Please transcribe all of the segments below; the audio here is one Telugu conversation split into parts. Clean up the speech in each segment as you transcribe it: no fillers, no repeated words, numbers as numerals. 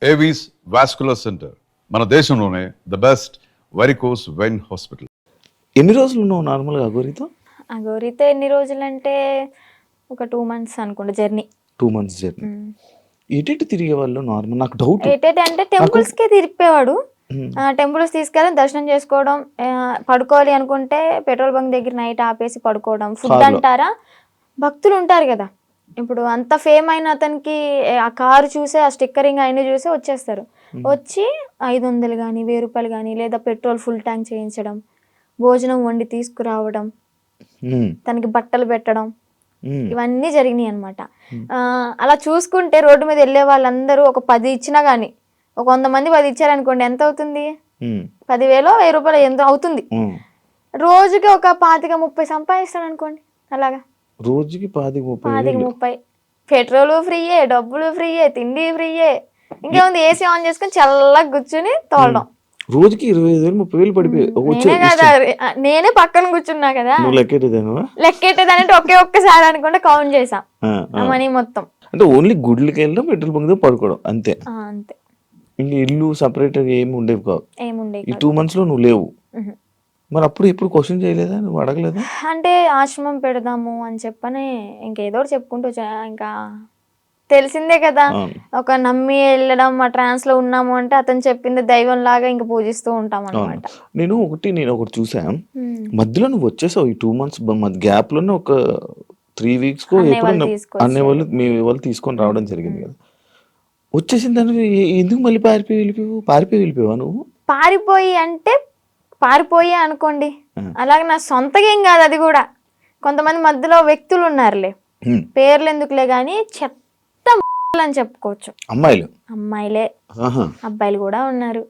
ఏవీస్ వాస్కులర్ సెంటర్ మన దేశంలోనే the best varicose vein hospital. ఎన్ని రోజులు ఉన్నావు నార్మల్గా అఘోరితో? అఘోరితో ఎన్ని రోజులంటే ఒక 2 months అనుకుంటా జర్నీ. 2 months journey. ఎటు తిరిగే వాళ్ళు నార్మల్? నాకు డౌట్ ఎటైతే అంటే టెంపుల్స్కే తిరిగిపోయాడు. టెంపుల్స్ తీసుకెళ్ళి దర్శనం చేసుకోవడం, పడుకోవాలి అనుకుంటే పెట్రోల్ బంక్ దగ్గర నైట్ ఆపేసి పడుకోవడం. ఫుడ్ అంటారా, భక్తులు ఉంటారు కదా, ఇప్పుడు అంత ఫేమ్ అయిన అతనికి ఆ కారు చూసే, ఆ స్టిక్కరింగ్ అయిన చూసే వచ్చేస్తారు. వచ్చి 500 కానీ 1000 రూపాయలు కానీ, లేదా పెట్రోల్ ఫుల్ ట్యాంక్ చేయించడం, భోజనం వండి తీసుకురావడం, తనకి బట్టలు పెట్టడం, ఇవన్నీ జరిగినాయి అనమాట. అలా చూసుకుంటే రోడ్డు మీద వెళ్ళే వాళ్ళందరూ ఒక 10 ఇచ్చినా కానీ, ఒక 100 మంది 10 ఇచ్చారనుకోండి, ఎంత అవుతుంది? 10,000 1000 రూపాయలు ఎంత అవుతుంది? రోజుకి ఒక 25-30 సంపాదిస్తాడు అనుకోండి. అలాగా రోజుకి 25-30 పెట్రోల్ ఫ్రీయే, డబ్బులు ఫ్రీయే, తిండి ఫ్రీయే. ఇంకేముంది, ఏసీ ఆన్ చేసుకుని చల్లగా కూర్చుని తోలడం. రోజుకి 25,000-30,000 పడిపోయి కదా, నేనే పక్కన కూర్చున్నా కదా. లెక్కెట్టేదానంటే ఒక్కసారి అనుకుంటే కౌంట్ చేసా మనీ మొత్తం. అంటే ఓన్లీ గుడ్లకి వెళ్ళడం, పెట్రోల్ బంక్ పడుకోవడం అంతే. అంతే. ఇంకా ఇల్లు సపరేట్ ఏమి ఉండేవి కావు. ఏముండేవి ఈ 2 months లో నువ్వు లేవు. మరి అప్పుడు ఎప్పుడు క్వశ్చన్ చేయలేదా, నువ్వు అడగలేదా? అంటే ఆశ్రమం పెడదాము అని చెప్పని ఇంకేదో చెప్పుకుంటూ ఇంకా తెలిసిందే కదా, ఒక నమ్మి వెళ్ళడం, ఆ ట్రాన్స్ లో ఉన్నాము అంటే అతను చెప్పింది దైవం లాగా ఇంకా పూజిస్తూ ఉంటాం అనమాట. నేను ఒకటి చూసా, మధ్యలో నువ్వు వచ్చేసావు. ఈ 2 months గ్యాప్ లోనే ఒక 3 weeks అనే వాళ్ళు మీ వాళ్ళు తీసుకొని రావడం జరిగింది కదా. వచ్చేసిన దాన్ని ఎందుకు మళ్ళీ పారిపోయి వెళ్ళిపోయావా నువ్వు? పారిపోయి అనుకోండి, అలాగే నా సొంతగా ఏం కాదు. అది కూడా కొంతమంది మధ్యలో వ్యక్తులు ఉన్నారులే, పేర్లు ఎందుకులే గాని, చెత్త అని చెప్పుకోవచ్చు. అమ్మాయిలే, అబ్బాయిలు కూడా ఉన్నారు.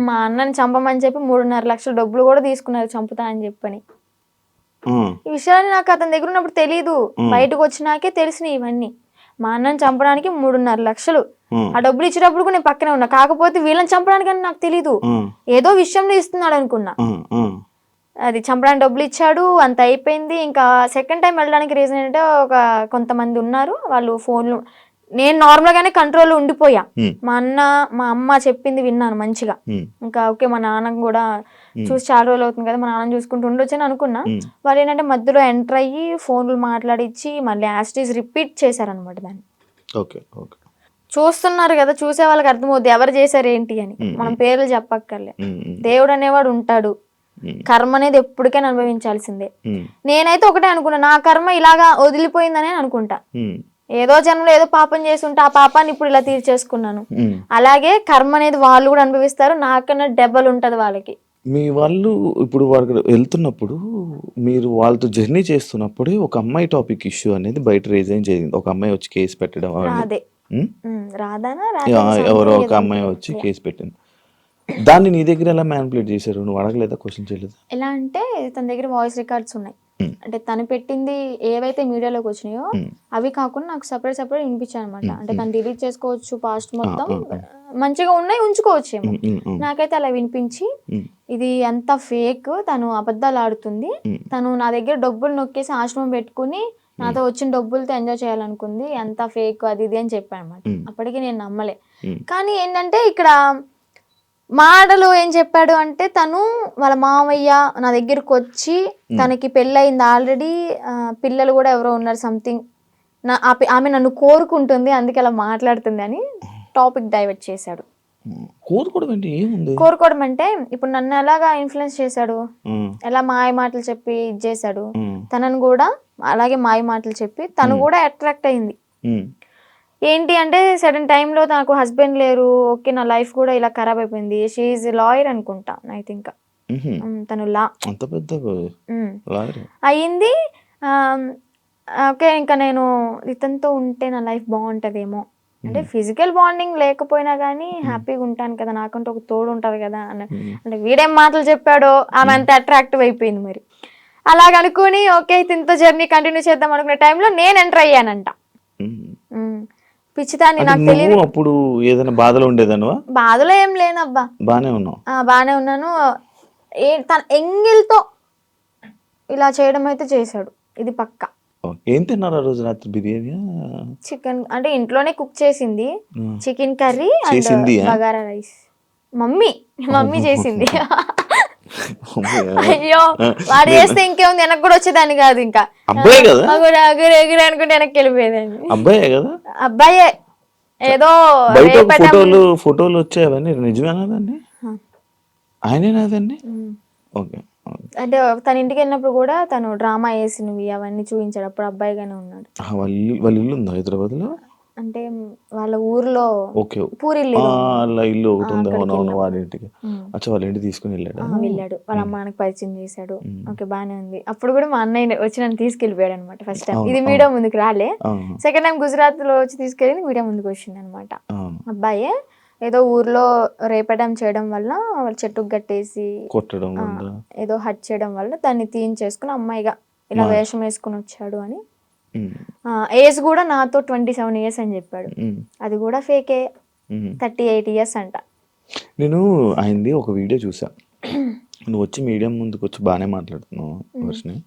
మా అన్నని చంపమని చెప్పి 3.5 లక్షల డబ్బులు కూడా తీసుకున్నారు, చంపుతా అని చెప్పని. ఈ విషయాన్ని నాకు అతని దగ్గర ఉన్నప్పుడు తెలీదు, బయటకు వచ్చినాకే తెలిసినాయి ఇవన్నీ. మా అన్నని చంపడానికి 3.5 లక్షలు, ఆ డబ్బులు ఇచ్చేటప్పుడు కూడా నేను పక్కనే ఉన్నా. కాకపోతే వీళ్ళని చంపడానికి నాకు తెలీదు, ఏదో విషయంలో ఇస్తున్నాడు అనుకున్నా. అది చంపడానికి డబ్బులు ఇచ్చాడు, అంత అయిపోయింది. ఇంకా సెకండ్ టైం వెళ్ళడానికి రీజన్ ఏంటంటే, కొంతమంది ఉన్నారు, వాళ్ళు ఫోన్లు, నేను నార్మల్ గానే కంట్రోల్లో ఉండిపోయా. మా అమ్మ చెప్పింది విన్నాను మంచిగా. ఇంకా ఓకే, మా నాన్న కూడా చూసి చాలా రోజులు అవుతుంది కదా, మా నాన్న చూసుకుంటూ ఉండొచ్చు అని అనుకున్నా. వాళ్ళు ఏంటంటే మధ్యలో ఎంటర్ అయ్యి ఫోన్లు మాట్లాడిచ్చి మళ్ళీ యాస్టీస్ రిపీట్ చేశారనమాట దాన్ని. చూస్తున్నారు కదా, చూసే వాళ్ళకి అర్థమవుద్ది ఎవరు చేశారు ఏంటి అని. మనం పేర్లు చెప్పక్కర్లే. దేవుడు అనేవాడు ఉంటాడు, కర్మ అనేది ఎప్పటికైనా అనుభవించాల్సిందే. నేనైతే ఒకటే అనుకున్నా, నా కర్మ ఇలాగా వదిలిపోయిందనే అనుకుంటా. ఏదో జన్మలో ఏదో పాపం చేసి ఉంటే ఆ పాపాన్ని ఇప్పుడు ఇలా తీర్చేసుకున్నాను. అలాగే కర్మ అనేది వాళ్ళు కూడా అనుభవిస్తారు, నాకన్నా డబల్ ఉంటది వాళ్ళకి. మీ వాళ్ళు ఇప్పుడు వాళ్ళకి వెళ్తున్నప్పుడు, మీరు వాళ్ళతో జర్నీ చేస్తున్నప్పుడు ఒక అమ్మాయి టాపిక్ ఇష్యూ అనేది బయట రేజ్ జరిగింది. ఒక అమ్మాయి వచ్చి కేసు పెట్టడం, ఎవరో ఒక అమ్మాయి వచ్చి కేసు పెట్టింది. దాన్ని నీ దగ్గర ఎలా మ్యానిపులేట్ చేశారు? నువ్వు అడగలేదా, క్వశ్చన్ చేయలేదా? ఎలా అంటే తన దగ్గర వాయిస్ రికార్డ్స్ ఉన్నాయి. అంటే తను పెట్టింది ఏవైతే మీడియాలోకి వచ్చినాయో అవి కాకుండా నాకు సపరేట్ వినిపించాయి అనమాట. అంటే తను డిలీట్ చేసుకోవచ్చు, పాస్ట్ మొత్తం మంచిగా ఉన్నాయి ఉంచుకోవచ్చు ఏమో. నాకైతే అలా వినిపించి, ఇది అంత ఫేక్, తను అబద్ధాలు ఆడుతుంది, తను నా దగ్గర డబ్బులు నొక్కేసి ఆశ్రమం పెట్టుకుని నాతో వచ్చిన డబ్బులతో ఎంజాయ్ చేయాలనుకుంది, అంత ఫేక్ అది ఇది అని చెప్పాను అనమాట. అప్పటికి నేను నమ్మలే. కానీ ఏంటంటే ఇక్కడ మాటలు ఏం చెప్పాడు అంటే, తను వాళ్ళ మామయ్య నా దగ్గరకు వచ్చి, తనకి పెళ్ళయింది ఆల్రెడీ, పిల్లలు కూడా ఎవరో ఉన్నారు సంథింగ్, ఆమె నన్ను కోరుకుంటుంది అందుకే అలా మాట్లాడుతుంది అని టాపిక్ డైవర్ట్ చేశాడు. కోరుకోవడం అంటే ఇప్పుడు నన్ను ఎలాగా ఇన్ఫ్లుయెన్స్ చేశాడు, ఎలా మాయ మాటలు చెప్పి ఇది చేశాడు, తనను కూడా అలాగే మాయ మాటలు చెప్పి తను కూడా అట్రాక్ట్ అయింది. ఏంటి అంటే సడన్ టైంలో నాకు హస్బెండ్ లేరు, ఓకే నా లైఫ్ కూడా ఇలా ఖరాబ్ అయిపోయింది. షీఈ్ లాయర్ అనుకుంటా, ఐ థింక్. తను లా అయ్యింది. ఓకే, ఇంకా నేను ఇతనితో ఉంటే నా లైఫ్ బాగుంటదేమో, అంటే ఫిజికల్ బాండింగ్ లేకపోయినా కానీ హ్యాపీగా ఉంటాను కదా, నాకంటే ఒక తోడు ఉంటుంది కదా అన్న. అంటే వీడేం మాటలు చెప్పాడో ఆమె అంత అట్రాక్టివ్ అయిపోయింది. మరి అలాగనుకుని ఓకే ఇతనితో జర్నీ కంటిన్యూ చేద్దాం అనుకునే టైంలో నేను ఎంటర్ అయ్యానంట. పిచ్చిదాన్ని, నాకు తెలియదు. అప్పుడు ఏదైనా బాధలో ఉండేదానివా? బాధలో ఏం లేనబ్బా, బానే ఉన్నావు. బానే ఉన్నాను. తన ఎంగిల్తో ఇలా చేయడం అయితే చేశాడు, ఇది పక్క. ఏం తిన్నారు ఆ రోజు రాత్రి? బిర్యానీ? చికెన్ అంటే ఇంట్లోనే కుక్ చేసింది, చికెన్ కర్రీ అండ్ చేసింది బగారా రైస్. మమ్మీ చేసింది. అయ్యో వాడు చేస్తే ఇంకేముంది, వెనక్కి కూడా వచ్చేదాన్ని కాదు. ఇంకా అబ్బాయి కదా, ఎగురు అనుకుంటే వెనక్కి వెళ్ళిపోయేదాన్ని. అబ్బాయే కదా, అబ్బాయే. ఏదో బయట ఫోటోలు వచ్చాయి, అవన్నీ నిజమేనా? దాన్ని ఆయనేనా దాన్ని? ఓకే. అంటే తన ఇంటికి వెళ్ళినప్పుడు కూడా తను డ్రామా వేసినవి అవన్నీ చూపించాడు. అప్పుడు అబ్బాయిగానే ఉన్నాడు. వాళ్ళ ఇల్లు ఉందా హైదరాబాద్ లో? అంటే వాళ్ళ ఊర్లో పూరిల్లు ఇల్లు ఒకటి ఉంది. అవునవును, వాళ్ళ ఇంటికి. అచ్చా, వాళ్ళ ఇంటికి తీసుకుని వెళ్ళాడు. వాళ్ళ అమ్మ నాన్నకి పరిచయం చేశాడు. ఓకే, బానే ఉంది. అప్పుడు కూడా మా అన్నయ్య వచ్చి నన్ను తీసుకెళ్ళిపోయాడు అనమాట. ఫస్ట్ టైం ఇది మీడియా ముందుకు రాలే. సెకండ్ టైం గుజరాత్ లో వచ్చి తీసుకెళ్ళి మీడియా ముందుకు వచ్చింది అనమాట. అబ్బాయే ఏదో ఊర్లో రేపడం చేయడం వల్ల వాళ్ళు చెట్టుకు కట్టేసి కొట్టడం, ఏదో హట్ చేయడం వల్ల దాన్ని తీయించేసుకుని అమ్మాయిగా ఇలా వేషం వేసుకుని వచ్చాడు అని. ఏజ్ కూడా నాతో 27 years అని చెప్పాడు. అది కూడా ఫేకే, 38 years అంట. నేను ఆయనది ఒక వీడియో చూసా. నువ్వు వచ్చి మీడియా ముందుకు వచ్చి బాగానే మాట్లాడుతున్నావు వర్షిని.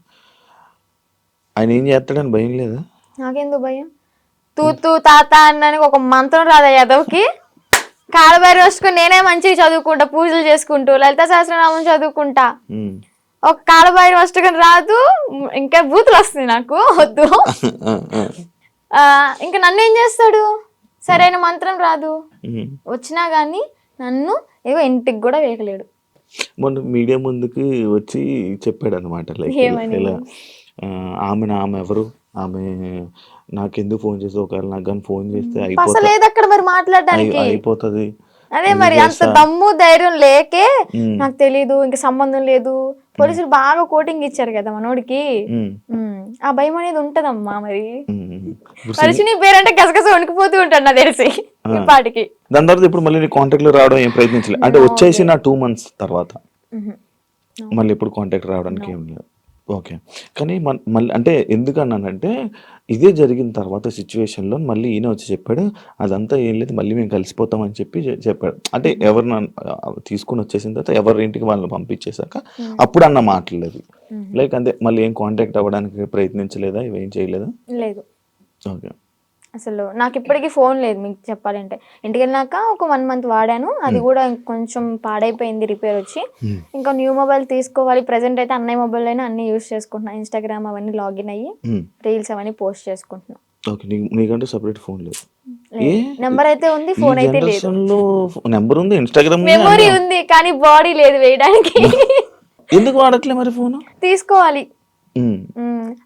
ఆయన ఏం చేస్తాడని భయం లేదా? నాకెందుకు భయం? తూ తాత అన్నానికి ఒక మంత్రం రాదా యాదవ్కి? కాలబారి వస్తుకుని నేనే మంచిగా చదువుకుంటా, పూజలు చేసుకుంటూ లలిత సహస్రనామం చదువుకుంటా. ఒక కాలబారి వస్తుకుని రాదు, ఇంకా బూతులు వస్తుంది నాకు, వద్దు. ఇంకా నన్ను ఏం చేస్తాడు? సరైన మంత్రం రాదు, వచ్చినా గానీ నన్ను ఏవో ఇంటికి కూడా వేయలేడు. మొన్న మీడియా ముందుకి వచ్చి చెప్పాడు అనమాట, లైక్ ఇలా ఆమె ఎవరు, ఆమె నాకెందుకు ఫోన్ చేసి, ఒకవేళ నాకు కానీ ఫోన్ చేస్తే అయిపోతుంది. అదే మరి అంత దమ్ము ధైర్యం లేకే నాకు తెలీదు, ఇంకా సంబంధం లేదు. పోలీసులు బాగా కోటింగ్ ఇచ్చారు కదా మనోడికి, ఆ భయం అనేది ఉంటదమ్మా. మరి మనిషి నీ పేరంటే గసగస వణికిపోతూ ఉంటాడు నాకు తెలిసి పాటికి. దాని తర్వాత ఇప్పుడు మళ్ళీ కాంటాక్ట్ లో రావడం ఏం ప్రయత్నించలేదు అంటే? వచ్చేసి నా 2 months తర్వాత మళ్ళీ ఇప్పుడు కాంటాక్ట్ రావడానికి ఏం లేదు. ఓకే. కానీ మళ్ళీ అంటే ఎందుకన్నానంటే, ఇదే జరిగిన తర్వాత సిచ్యువేషన్లో మళ్ళీ ఈయన వచ్చి చెప్పాడు, అదంతా ఏం లేదు, మళ్ళీ మేము కలిసిపోతామని చెప్పాడు. అంటే ఎవరిని తీసుకుని వచ్చేసిన తర్వాత ఎవరి ఇంటికి వాళ్ళని పంపించేశాక అప్పుడు అన్న మాటలేదు. లైక్ అంతే, మళ్ళీ ఏం కాంటాక్ట్ అవ్వడానికి ప్రయత్నించలేదా, ఇవేం చేయలేదా? లేదు. ఓకే. అసలు నాకు ఇప్పటికీ ఫోన్ లేదు మీకు చెప్పాలంటే. ఇంటికి వెళ్ళినాక ఒక 1 month వాడాను, అది కూడా కొంచెం పాడైపోయింది, రిపేర్ వచ్చి. ఇంకా న్యూ మొబైల్ తీసుకోవాలి. ప్రెసెంట్ అయితే అన్నయ్య మొబైల్ అయినా అన్ని యూస్ చేసుకుంటున్నా, ఇన్స్టాగ్రామ్ అవన్నీ లాగిన్ అయ్యి రీల్స్ అవన్నీ పోస్ట్ చేసుకుంటున్నా. నీకంటే సెపరేట్ ఫోన్ లేదు? నెంబర్ అయితే ఉంది, ఫోన్ అయితే లేదు. నెంబర్ ఉంది, ఇన్స్టాగ్రామ్ మెమొరీ ఉంది, కానీ బాడీ లేదు వేయడానికి. ఎందుకు వాడట్లే మరి ఫోన్? తీసుకోవాలి.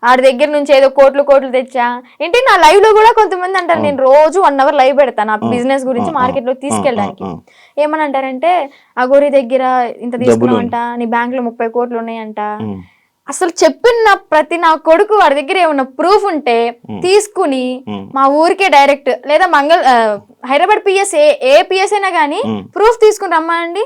ఆడి దగ్గర నుంచి ఏదో కోట్లు తెచ్చా ఏంటి. నా లైవ్ లో కూడా కొంతమంది అంటారు, నేను రోజు 1 hour లైవ్ పెడతాను నా బిజినెస్ గురించి మార్కెట్ లో తీసుకెళ్ళడానికి. ఏమని అంటారంటే, అగోరి దగ్గర ఇంత తీసుకున్నావంట, నీ బ్యాంక్ లో 30 crores ఉన్నాయంట. అసలు చెప్పిన ప్రతి నా కొడుకు వాడి దగ్గర ఏమన్నా ప్రూఫ్ ఉంటే తీసుకుని మా ఊరికే డైరెక్ట్, లేదా హైదరాబాద్ పిఎస్ ఏ పిఎస్ అయినా కానీ ప్రూఫ్ తీసుకుని రమ్మండి.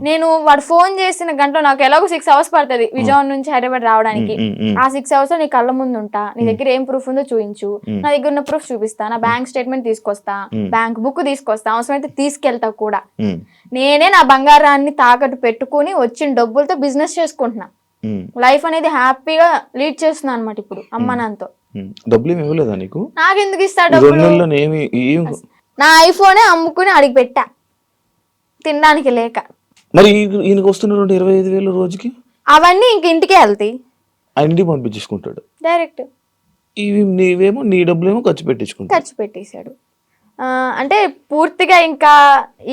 నేను వాడు ఫోన్ చేసిన గంటలో నాకు ఎలాగో 6 hours పడుతుంది విజయవాడ నుంచి హైదరాబాద్ రావడానికి. ఆ 6 hours నీ కళ్ళ ముందు ఉంటా, నీ దగ్గర ఏం ప్రూఫ్ ఉందో చూపించు, నా దగ్గర ఉన్న ప్రూఫ్ చూపిస్తా, నా బ్యాంక్ స్టేట్మెంట్ తీసుకొస్తా, బ్యాంక్ బుక్ తీసుకొస్తా, అవసరమైతే తీసుకెళ్తా కూడా. నేనే నా బంగారాన్ని తాకట్టు పెట్టుకుని వచ్చిన డబ్బులతో బిజినెస్ చేసుకుంటున్నా. లైఫ్ అనేది హ్యాపీగా లీడ్ చేస్తున్నా అనమాట ఇప్పుడు అమ్మ నాన్నతో. డబ్బులు ఏమి ఇవ్వలేదా నీకు? నాకెందుకు ఇస్తాడు డబ్బులు? నా ఐఫోనే అమ్ముకుని అడిగి పెట్టా తినడానికి లేక. మరి ఈయనకి వస్తున్న 25,000 రోజుకి అవన్నీ ఇంక ఇంటికే వెళ్తాయి, ఇంటికి పంపించేసుకుంటాడు డైరెక్ట్. ఇవి నీవేమో నీ డబ్బులేమో ఖర్చు పెట్టేశాడు. అంటే పూర్తిగా ఇంకా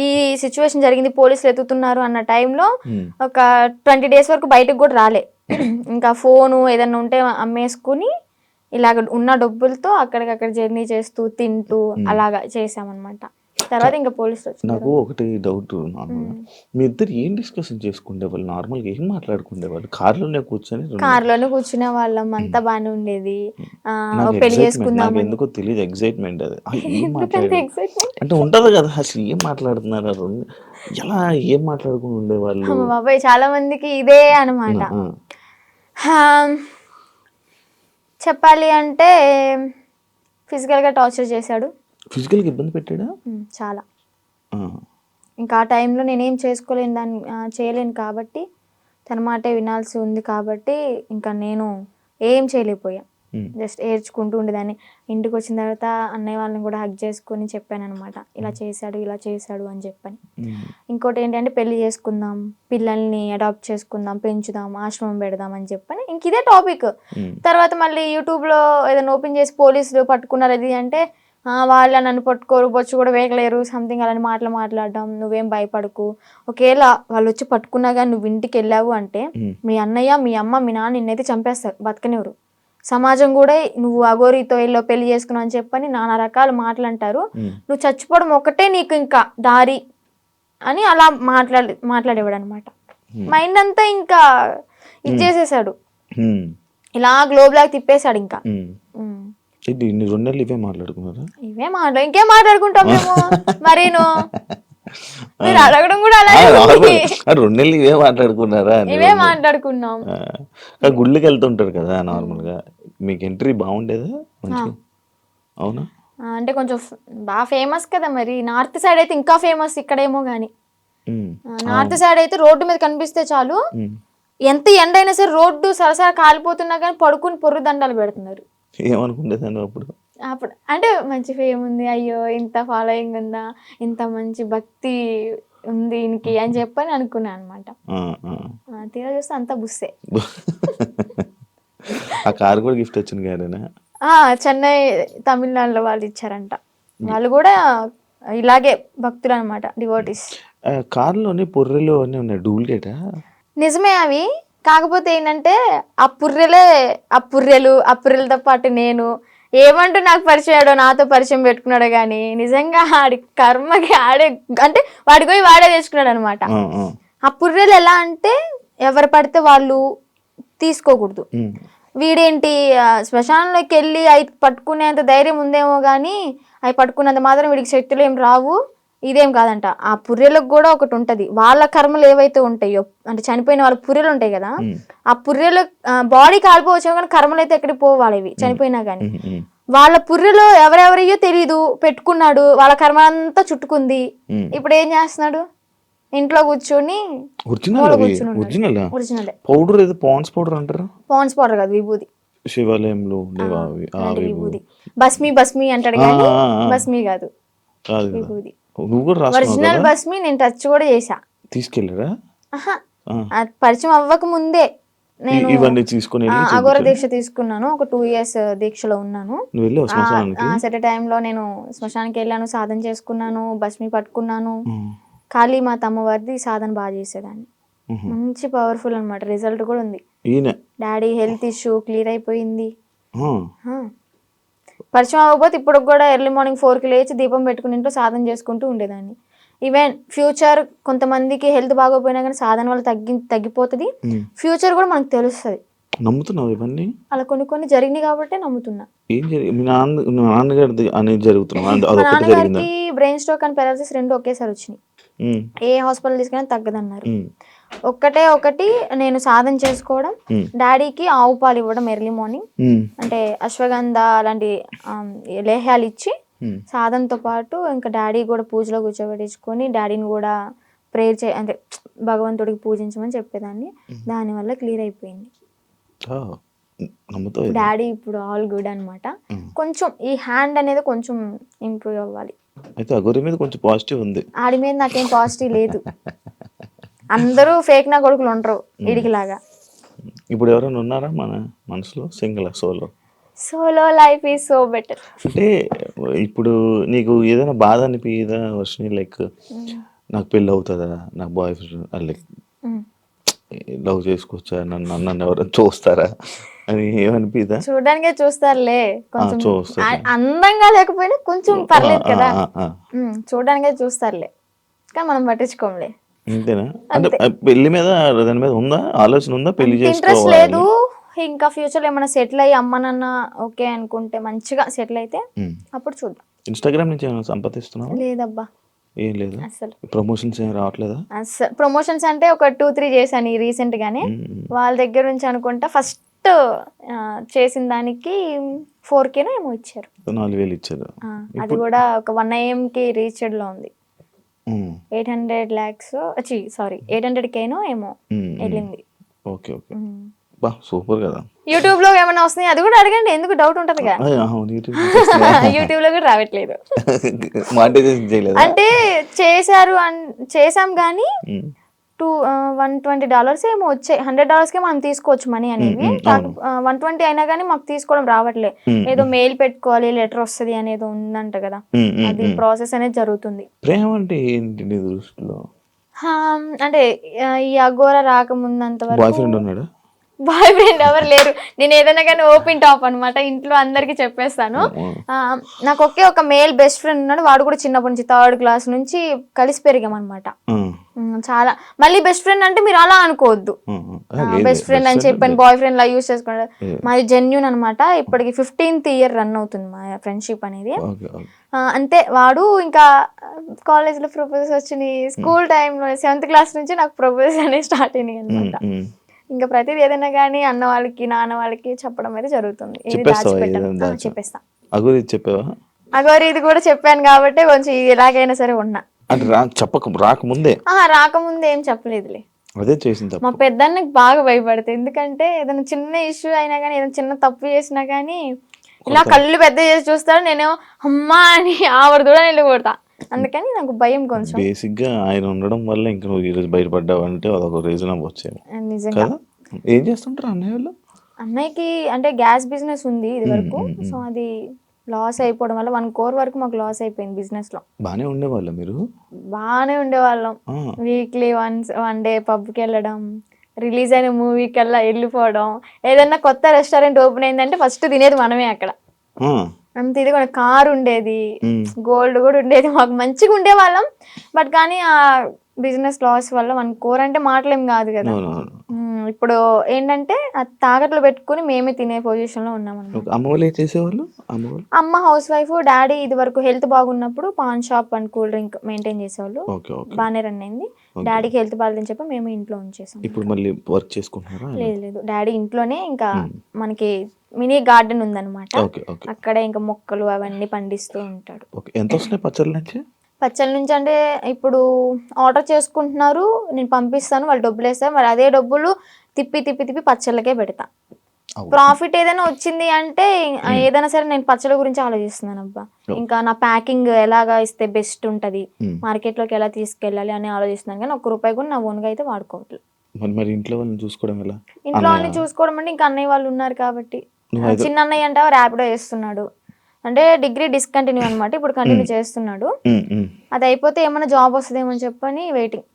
ఈ సిచ్యువేషన్ జరిగింది, పోలీసులు ఎత్తుతున్నారు అన్న టైంలో ఒక 20 days వరకు బయటకు కూడా రాలే. ఇంకా ఫోను ఏదన్నా ఉంటే అమ్మేసుకుని ఇలాగ ఉన్న డబ్బులతో అక్కడికక్కడ జర్నీ చేస్తూ తింటూ అలాగా చేసామన్నమాట. తర్వాత ఇంకా పోలీసులు వచ్చారు. నాకు ఒకటి డౌట్, నార్మల్గా మీ ఇద్దరు ఏం డిస్కషన్ చేసుకునేవాళ్ళు? నార్మల్గా ఏం మాట్లాడుకునేవాళ్ళు? కార్లోనే కూర్చునే వాళ్ళం, అంతా బాగానే ఉండేది. పెళ్లి చేసుకుందాం ఎందుకో తెలియదు, ఎక్సైట్మెంట్ అది. అంటే ఉంటది కదా, అసలు ఏం మాట్లాడుతున్నారు, ఎలా ఏం మాట్లాడుకుని ఉండేవాళ్ళు? బాబాయ్ చాలా మందికి ఇదే అనమాట. చెప్పాలి అంటే ఫిజికల్గా టార్చర్ చేశాడు. ఫిజికల్గా ఇబ్బంది పెట్టాడా? చాలా. ఇంకా ఆ టైంలో నేనేం చేయలేను కాబట్టి, తన మాటే వినాల్సి ఉంది కాబట్టి ఇంకా నేను ఏం చేయలేకపోయా. జస్ట్ ఏడ్చుకుంటూ ఉండేదాన్ని. ఇంటికి వచ్చిన తర్వాత అన్నయ్య వాళ్ళని కూడా హగ్ చేసుకుని చెప్పాను అనమాట, ఇలా చేశాడు అని చెప్పని. ఇంకోటి ఏంటంటే పెళ్లి చేసుకుందాం, పిల్లల్ని అడాప్ట్ చేసుకుందాం, పెంచుదాం, ఆశ్రమం పెడదాం అని చెప్పని ఇంక ఇదే టాపిక్. తర్వాత మళ్ళీ యూట్యూబ్లో ఏదైనా ఓపెన్ చేసి పోలీసులు పట్టుకున్నారు అది అంటే, వాళ్ళ నన్ను పట్టుకోరు, బొచ్చు కూడా వేయలేరు, సంథింగ్ అలాంటి మాటలు మాట్లాడడం. నువ్వేం భయపడకు, ఒకవేళ వాళ్ళు వచ్చి పట్టుకున్నా కానీ నువ్వు ఇంటికి వెళ్ళావు అంటే మీ అన్నయ్య, మీ అమ్మ, మీ నాన్న నిన్నైతే చంపేస్తారు, బతకనివ్వరు. సమాజం కూడా నువ్వు అఘోరితో వెళ్ళో పెళ్లి చేసుకున్నావు అని చెప్పని నానా రకాల మాటలు అంటారు. నువ్వు చచ్చిపోవడం ఒకటే నీకు ఇంకా దారి అని అలా మాట్లాడేవాడు అనమాట. మైండ్ అంతా ఇంకా ఇది చేసేసాడు, ఇలా గ్లోబ్ లాగా తిప్పేశాడు. ఇంకా ఇవే మాట్లాడుకున్నారా? ఇంకేం మాట్లాడుకుంటాం మేము. మరీను మీరు అడగడం కూడా అలాగే 2 నెలలు ఇవే మాట్లాడుకున్నారా? ఇవే మాట్లాడుకున్నాం. గుళ్ళకి వెళ్తుంటారు కదా నార్మల్ గా, మీకు ఎంట్రీ బాగుండేదా? అవునా? అంటే కొంచెం బాగా ఫేమస్ కదా, మరి నార్త్ సైడ్ అయితే ఇంకా ఫేమస్, ఇక్కడేమో గానీ నార్త్ సైడ్ అయితే రోడ్డు మీద కనిపిస్తే చాలు, ఎంత ఎండ అయినా సరే రోడ్డు సరసర కాలిపోతున్నా కానీ పడుకుని పొర్రు దండాలు పెడుతున్నారు. ఏమనుకుంటేదాన్ని అప్పుడు అంటే మంచి ఫేమ్ ఉంది, అయ్యో ఇంత ఫాలోయింగ్ ఉందా, ఇంత మంచి భక్తి ఉంది ఈయనకి అని చెప్పని అనుకున్నాను అనమాట. తీరా చూస్తే అంతా బుస్సే. ఆ కారు కూడా గిఫ్ట్ వచ్చింది గారేనా? చెన్నై తమిళనాడులో వాళ్ళు ఇచ్చారంట. వాళ్ళు కూడా ఇలాగే భక్తులు అనమాట, డివోటీస్. కారులోని పొర్రెలు అన్నీ ఉన్నాయి, డూప్లికేటా? నిజమే అవి. కాకపోతే ఏంటంటే ఆ పుర్రెలతో పాటు నేను ఏమంటూ నాకు పరిచయాడో, నాతో పరిచయం పెట్టుకున్నాడో కానీ నిజంగా ఆడి కర్మకి ఆడే, అంటే వాడి పోయి వాడే తెచ్చుకున్నాడు అనమాట. ఆ పుర్రెలు ఎలా అంటే ఎవరు పడితే వాళ్ళు తీసుకోకూడదు. వీడేంటి శ్మశానంలోకి వెళ్ళి అవి పట్టుకునేంత ధైర్యం ఉందేమో కానీ అవి పట్టుకున్నంత మాత్రం వీడికి శక్తులు ఏం రావు. ఇదేం కాదంట, ఆ పుర్రెలకు కూడా ఒకటి ఉంటది, వాళ్ళ కర్మలు ఏవైతే ఉంటాయో, అంటే చనిపోయిన వాళ్ళ పుర్రెలు ఉంటాయి కదా, ఆ పుర్రెలు బాడీ కాలిపోవచ్చు కానీ కర్మలు అయితే ఎక్కడికి పోవాలి ఇవి చనిపోయినా కానీ. వాళ్ళ పుర్రెలో ఎవరెవరియో తెలీదు పెట్టుకున్నాడు, వాళ్ళ కర్మ అంతా చుట్టుకుంది. ఇప్పుడు ఏం చేస్తున్నాడు, ఇంట్లో కూర్చొని ఒరిజినల్ పౌడర్ ఏదో పాండ్స్ పౌడర్ అంటారు. పాండ్స్ పౌడర్ కాదు, విభూది. శివాలయంలో విభూది, భస్మి అంటాడు కానీ భస్మి కాదు, విభూది. ఒరిజినల్ భస్మి నేను టచ్ కూడా చేసా. తీసుకెళ్ళరా? పరిచయం అవ్వక ముందే నేను ఇవన్నీ తీసుకుని అఘోర దీక్ష తీసుకున్నాను. ఒక 2 years దీక్షలో ఉన్నాను. సెట్ టైంలో నేను శ్మశానానికి వెళ్ళాను, సాధన చేసుకున్నాను, భస్మి పట్టుకున్నాను. కాళీ మాత అమ్మవారిది సాధన బాగా చేసేదాన్ని, మంచి పవర్ఫుల్ అనమాట. రిజల్ట్ కూడా ఉంది. డాడీ హెల్త్ ఇష్యూ క్లియర్ అయిపోయింది. పరిచయం అవ్వకపోతే ఇప్పుడు కూడా ఎర్లీ మార్నింగ్ 4కి లేచి దీపం పెట్టుకుని ఇంట్లో సాధన చేసుకుంటూ ఉండేదాన్ని. ఈవెన్ ఫ్యూచర్ కొంతమందికి హెల్త్ బాగోపోయినా కానీ సాధన వల్ల తగ్గిపోతుంది. ఫ్యూచర్ కూడా మనకు తెలుస్తుంది. నమ్ముతున్నావు ఇవన్నీ? అలా కొన్ని జరిగినాయి కాబట్టి నమ్ముతున్నా. నాన్నగారికి బ్రెయిన్ స్ట్రోక్ అండ్ పెరాలసిస్ 2 ఒకేసారి వచ్చినాయి. ఏ హాస్పిటల్ తీసుకున్నా తగ్గదన్నారు. ఒకటి నేను సాధన చేసుకోవడం, డాడీకి ఆవు పాలు ఇవ్వడం ఎర్లీ మార్నింగ్, అంటే అశ్వగంధ అలాంటి లేహ్యాలు ఇచ్చి సాధనతో పాటు ఇంకా డాడీ కూడా పూజలో కూర్చోబెట్టించుకొని డాడీని కూడా ప్రేయర్ అంటే భగవంతుడికి పూజించమని చెప్పేదాన్ని. దానివల్ల క్లియర్ అయిపోయింది. డాడీ ఇప్పుడు ఆల్ గుడ్ అనమాట. కొంచెం ఈ హ్యాండ్ అనేది కొంచెం ఇంప్రూవ్ అవ్వాలి. అయితే అఘోరి మీద కొంచెం పాజిటివ్ ఉంది, ఆడి మీద నాకేం పాజిటివ్ లేదు. అందరూ ఫేక్ నా కొడుకులు ఉండరు వీడికి లాగా. ఇప్పుడు ఎవరైనా ఉన్నారా మన మనసులో? Single solo life is so better. అంటే ఇప్పుడు నీకు ఏదైనా బాధ అనిపించదా వర్షిని, లైక్ నాకు పెళ్ళి అవుతుందా, నాకు బాయ్ ఫ్రెండ్ లైక్ లవ్ చేసుకోవచ్చా, నన్ను ఎవరైనా చూస్తారా అని ఏమనిపిదా? చూడడానికే చూస్తారులే, కొంచెం అందంగా లేకపోయినా కొంచెం పర్లేదు కదా, చూడడానికే చూస్తారులే కానీ మనం పట్టించుకోంలే. అంతేనా? అంటే పెళ్లి మీద దాని మీద ఉందా ఆలోచన, ఉందా పెళ్లి ఇంట్రెస్ట్ లేదు. ఇంకా ఫ్యూచర్ లో ఏమైనా సెటిల్ అయ్యి అమ్మ నాన్న ఓకే అనుకుంటే మంచిగా సెటిల్ అయితే అప్పుడు చూద్దాం. ఇన్స్టాగ్రామ్ నుంచి ఏమైనా సంపాదిస్తున్నావా? లేదబ్బా, ఏం లేదు. అసలు ప్రమోషన్స్ ఏం రావట్లేదా? అసలు ప్రమోషన్స్ అంటే ఒక 2-3 చేశాను రీసెంట్ గానే. వాళ్ళ దగ్గర నుంచి అనుకుంటా ఫస్ట్ చేసిన దానికి 4K ఏమో ఇచ్చారు, 4,000 ఇచ్చారు. అది కూడా ఒక 1 AM కి రీచ్డ్ లో ఉంది. 800 lakhs 800K ఏమో వెళ్ళింది. ఓకే ఓకే, బా సూపర్ కదా. యూట్యూబ్ లో ఏమైనా వస్తున్నాయి అది కూడా అడగండి, ఎందుకు డౌట్ ఉంటదిగా. యూట్యూబ్ లో కూడా రావట్లేదు. మానిటైజేషన్ చేయలేదు అంటే చేసాం కానీ $120 ఏమో వచ్చాయి. $100కే మనం తీసుకోవచ్చు మనీ అనేవి. $120 అయినా కానీ మాకు తీసుకోవడం రావట్లే. ఏదో మెయిల్ పెట్టుకోవాలి, లెటర్ వస్తుంది అనేది ఉందంట కదా, అది ప్రాసెస్ అనేది జరుగుతుంది. ప్రేమ అంటే ఏంటి నీ దృష్టిలో? అంటే ఈ అఘోరా రాకముందంత బాయ్ వరకు ఫ్రెండ్ ఉన్నాడా? బాయ్ ఫ్రెండ్ ఎవరు లేరు. నేను ఏదైనా కానీ ఓపెన్ టాప్ అనమాట, ఇంట్లో అందరికి చెప్పేస్తాను. నాకు ఒకే ఒక మేల్ బెస్ట్ ఫ్రెండ్ ఉన్నాడు, వాడు కూడా చిన్నప్పటి నుంచి 3rd క్లాస్ నుంచి కలిసి పెరిగామన్నమాట. చాలా మళ్ళీ బెస్ట్ ఫ్రెండ్ అంటే మీరు అలా అనుకోవద్దు, బెస్ట్ ఫ్రెండ్ అని చెప్పాను బాయ్ ఫ్రెండ్ లా యూజ్ చేసుకున్నాడు. మాది జెన్యూన్ అనమాట. ఇప్పటికి 15th year రన్ అవుతుంది మా ఫ్రెండ్షిప్ అనేది. అంతే, వాడు ఇంకా కాలేజ్లో ప్రపోజల్స్ వచ్చినాయి, స్కూల్ టైంలో 7th క్లాస్ నుంచి నాకు ప్రపోజల్స్ అనేవి స్టార్ట్ అయినాయి అనమాట. ఇంకా ప్రతిదీ ఏదైనా కానీ అన్న వాళ్ళకి నాన్న వాళ్ళకి చెప్పడం అయితే జరుగుతుంది. చెప్పేస్తా. అగోరి ఇది కూడా చెప్పాను కాబట్టి కొంచెం ఎలాగైనా సరే ఉన్నా. రాకముందే ఏం చెప్పలేదులే. అదే చేసింది. మా పెద్దన్నకి బాగా భయపడతాయి, ఎందుకంటే ఏదైనా చిన్న ఇష్యూ అయినా కానీ ఏదైనా చిన్న తప్పు చేసినా కానీ ఇలా కళ్ళు పెద్ద చేసి చూస్తాడు. నేనేమో అమ్మా అని ఆవిడ కూడా వెళ్ళిపోతా. అందుకని నాకు భయం కొంచెం. బేసిక్ గా ఆయన ఉండడం వల్ల ఇంకా నువ్వు ఈరోజు బయటపడ్డావు అంటే అదొక రీజన్ అవ్వచ్చేమో. నిజంగా. ఏం చేస్తుంటారు అన్నయ్య వాళ్ళు? అన్నయ్యకి అంటే గ్యాస్ బిజినెస్ ఉంది ఇది వరకు. సో అది లాస్ అయిపోవడం వల్ల 1 crore వరకు మాకు లాస్ అయిపోయింది బిజినెస్ లో. బానే ఉండేవాళ్ళ మీరు? బాగానే ఉండేవాళ్ళం. వీక్లీ వన్ డే పబ్కి వెళ్ళడం, రిలీజ్ అయిన మూవీకి వెళ్ళిపోవడం, ఏదన్నా కొత్త రెస్టారెంట్ ఓపెన్ అయిందంటే ఫస్ట్ తినేది మనమే అక్కడ. అంత ఇది కూడా కార్ ఉండేది, గోల్డ్ కూడా ఉండేది, మాకు మంచిగా ఉండేవాళ్ళం. బట్ కానీ ఆ బిజినెస్ లాస్ వల్ల 1 crore అంటే మాటలేం కాదు కదా. ఇప్పుడు ఏంటంటే తాకట్లు పెట్టుకుని మేమే తినే పొజిషన్ లో ఉన్నాం అన్నమాట. అమ్మ వాళ్ళు ఏం చేసేవాళ్ళు? అమ్మ హౌస్ వైఫ్, డాడీ ఇది వరకు హెల్త్ బాగున్నప్పుడు pan shop and cool drink maintain చేసేవాళ్ళు. బాగానే రన్ అయింది. డాడీకి హెల్త్ బాగాలేదని చెప్పి మేము ఇంట్లో ఉంచేసాం. ఇప్పుడు మళ్ళీ వర్క్ చేసుకుంటున్నారా? లేదు, డాడీ ఇంట్లోనే ఇంకా మనకి మినీ గార్డెన్ ఉందన్నమాట, అక్కడే ఇంకా మొక్కలు అవన్నీ పండిస్తూ ఉంటాడు. ఎంత వస్తున్నాయి పచ్చళ్ళ నుంచి? పచ్చళ్ళ నుంచి అంటే ఇప్పుడు ఆర్డర్ చేసుకుంటున్నారు, నేను పంపిస్తాను, వాళ్ళు డబ్బులు వేస్తారు, మరి అదే డబ్బులు తిప్పి పచ్చళ్ళకే పెడతా. ప్రాఫిట్ ఏదైనా వచ్చింది అంటే ఏదైనా సరే నేను పచ్చళ్ళ గురించి ఆలోచిస్తున్నాను. అబ్బా ఇంకా నా ప్యాకింగ్ ఎలాగా ఇస్తే బెస్ట్ ఉంటది, మార్కెట్ లోకి ఎలా తీసుకెళ్ళాలి అని ఆలోచిస్తున్నాను. కానీ ₹1 కూడా నా ఓన్గా అయితే వాడుకోవట్లేదు. మరి ఇంట్లో వాళ్ళని చూసుకోవడం ఎలా? ఇంట్లో వాళ్ళని చూసుకోవడం అంటే ఇంకా అన్నయ్య వాళ్ళు ఉన్నారు కాబట్టి. చిన్న అన్నయ్య అంటే ర్యాపిడో చేస్తున్నాడు, అంటే డిగ్రీ డిస్కంటిన్యూ అనమాట, ఇప్పుడు కంటిన్యూ చేస్తున్నాడు. అది అయిపోతే ఏమైనా జాబ్ వస్తుందేమో చెప్పని వెయిటింగ్.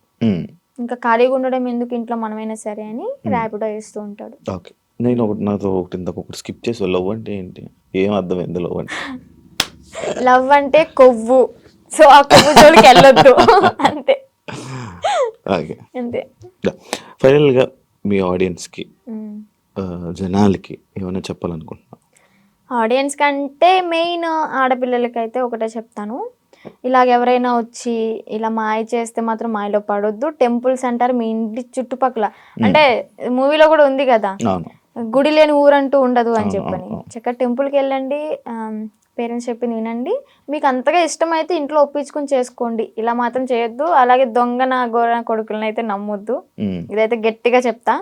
ఇంకా ఖాళీగా ఉండడం ఎందుకు ఇంట్లో, మనమైనా సరే అని ర్యాపిడో చేస్తూ ఉంటాడు. నేను నాతో ఒకటి స్కిప్ చేసి, లవ్ అంటే ఏంటి? ఏం అర్థమైంది లవ్ అంటే? లవ్ అంటే కొవ్వు, సో ఆ కొవ్వు జోలికి వెళ్ళొద్దు అంతే. అంతే. ఫైనల్ గా మీ ఆడియన్స్ కి, జనాలకి ఏమైనా చెప్పాలనుకుంటున్నా? ఆడియన్స్ కంటే మెయిన్ ఆడపిల్లలకి అయితే ఒకటే చెప్తాను, ఇలాగ ఎవరైనా వచ్చి ఇలా మాయ చేస్తే మాత్రం మాయలో పడొద్దు. టెంపుల్స్ అంటారు మీ ఇంటి చుట్టుపక్కల, అంటే మూవీలో కూడా ఉంది కదా, గుడి లేని ఊరంటూ ఉండదు అని చెప్పని. చక్కగా టెంపుల్కి వెళ్ళండి, పేరెంట్స్ చెప్పింది వినండి, మీకు అంతగా ఇష్టమైతే ఇంట్లో ఒప్పించుకుని చేసుకోండి, ఇలా మాత్రం చేయొద్దు. అలాగే దొంగ గోర కొడుకులను అయితే నమ్మొద్దు, ఇదైతే గట్టిగా చెప్తా.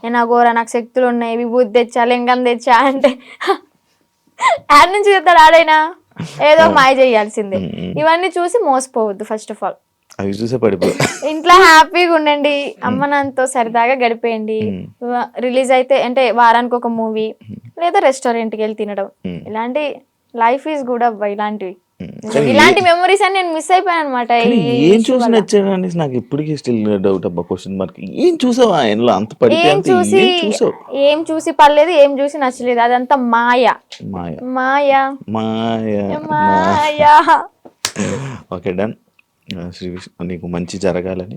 నేను ఆ గోర నాకు శక్తులు ఉన్నాయి, విభూతి తెచ్చా, లింగం తెచ్చా అంటే యాడ్ నుంచి చెప్తాడు ఆడైనా, ఏదో మాయ చేయాల్సిందే. ఇవన్నీ చూసి మోసపోవద్దు. ఫస్ట్ ఆఫ్ ఆల్ ఇంట్లో హ్యాపీగా ఉండండి, అమ్మ నాన్నతో సరదాగా గడిపేయండి. రిలీజ్ అయితే అంటే వారానికి ఒక మూవీ లేదా రెస్టారెంట్కి వెళ్ళి తినడం, ఇలాంటి లైఫ్ ఈజ్ గుడ్ అబ్బా. ఇలాంటి మెమరీస్ అని నేను మిస్ అయిపోయాను అనమాట. ఏం చూసి నచ్చాడని నాకు ఇప్పటికీ స్టిల్ డౌట్ అబ్బా, క్వశ్చన్ మార్క్. ఏం చూసావు ఆయనలో అంత పడితే? ఏం చూసి పర్లేదు, ఏం చూసి నచ్చలేదు, అదంతా మాయ మాయ మాయ మాయ. Okay, done. శ్రీ విష్ణు, నీకు మంచి జరగాలని,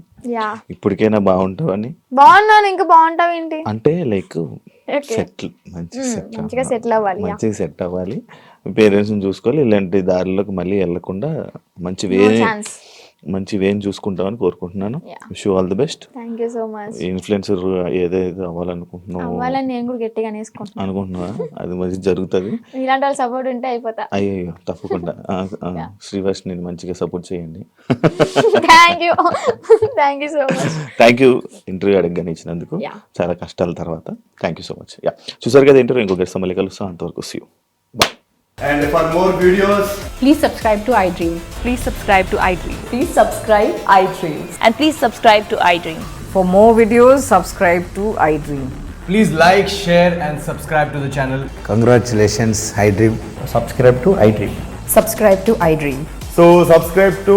ఇప్పటికైనా బాగుంటావని. బాగున్నాను, ఇంకా బాగుంటావు ఏంటి అంటే లైక్ సెటిల్, మంచిగా సెట్ అవ్వాలి, పేరెంట్స్ ని చూసుకోవాలి, ఇలాంటి దారిలోకి మళ్ళీ వెళ్లకుండా మంచి మంచి వేని చూసుకుంటామని కోరుకుంటున్నాను. Yeah. Wish you all the best. Thank you so much. Influencer ఏదైతే అవ్వాలనుకుంటున్నావు అవ్వాలని నేను కూడా గట్టిగా నేసుకుంటున్నాను. అనుకుంటున్నావా అది మంచి జరుగుతుంది. ఇలాంటి వాళ్ళ సపోర్ట్ ఉంటే అయిపోతా. అయ్యో తప్పకుండా శ్రీవాస్ నేను మంచిగా సపోర్ట్ చేయండి. Thank you so much. Thank you interview అడగగానే ఇచ్చినందుకు. Yeah. చాలా కష్టాల తర్వాత thank you so much. Yeah చూసారు కదా ఇంటర్వ్యూ. ఇంకొకటి మళ్ళీ కలుస్తాం. అంతవరకు see you. And for more videos, Please subscribe to iDream. Please subscribe to iDream. Please subscribe iDream. And please subscribe to iDream. For more videos, subscribe to iDream. please like, share, and subscribe to the channel. Congratulations, iDream. Subscribe to iDream. Subscribe to iDream. So subscribe to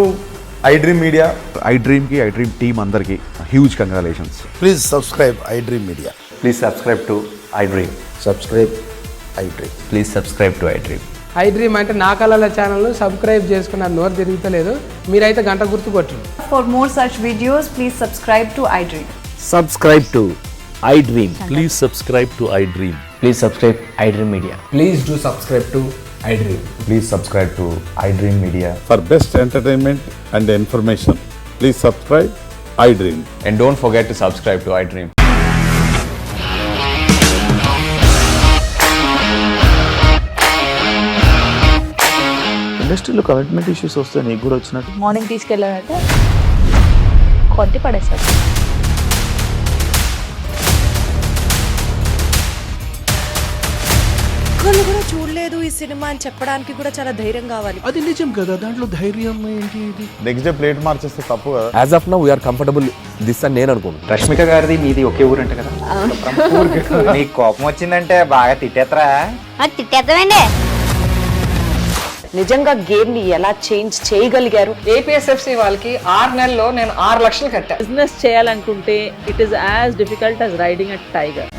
iDream Media. iDream ki iDream team andarki huge congratulations. Please subscribe iDream Media. Please subscribe to iDream. Subscribe iDream. Please subscribe to iDream. iDream అంటే నా కళల ఛానల్ సబ్స్క్రైబ్ చేసుకున్నారు. నోరు తిరుగుతలేదు. మీరైతే గంట గుర్తు కొట్టండి. For more such videos, please subscribe to iDream. Subscribe to iDream. Please subscribe to iDream. Please subscribe iDream Media. Please do subscribe to iDream. Please subscribe to iDream Media. For best entertainment and information, please subscribe iDream. And don't forget to subscribe to iDream. ఇండస్ట్రీలో కమిట్మెంట్ ఇష్యూస్ వస్తే నీకు కూడా వచ్చినట్టు. మార్నింగ్ తీసుకెళ్ళాలంటే కొట్టి పడేస్తారు. ఒక్కళ్ళు కూడా చూడలేదు ఈ సినిమా అని చెప్పడానికి కూడా చాలా ధైర్యం కావాలి. అది నిజం కదా, దాంట్లో ధైర్యం ఏంటి? ఇది నెక్స్ట్ డే ప్లేట్ మార్చేస్తే తప్పు కదా. As of now, we are comfortable this అని నేను అనుకుంటున్నాను. రష్మిక గారిది మీది ఒకే ఊరంట కదా. నీకు కోపం వచ్చిందంటే బాగా తిట్టేత్తరా? తిట్టేద్దామండి. నిజంగా గేమ్ ని ఎలా చేంజ్ చేయగలిగారు? ఏపీఎస్ఎఫ్సి వాళ్ళకి 6 నెలల్లో నేను 6 లక్షలు కట్టా. బిజినెస్ చేయాలనుకుంటే it is as difficult as riding a tiger.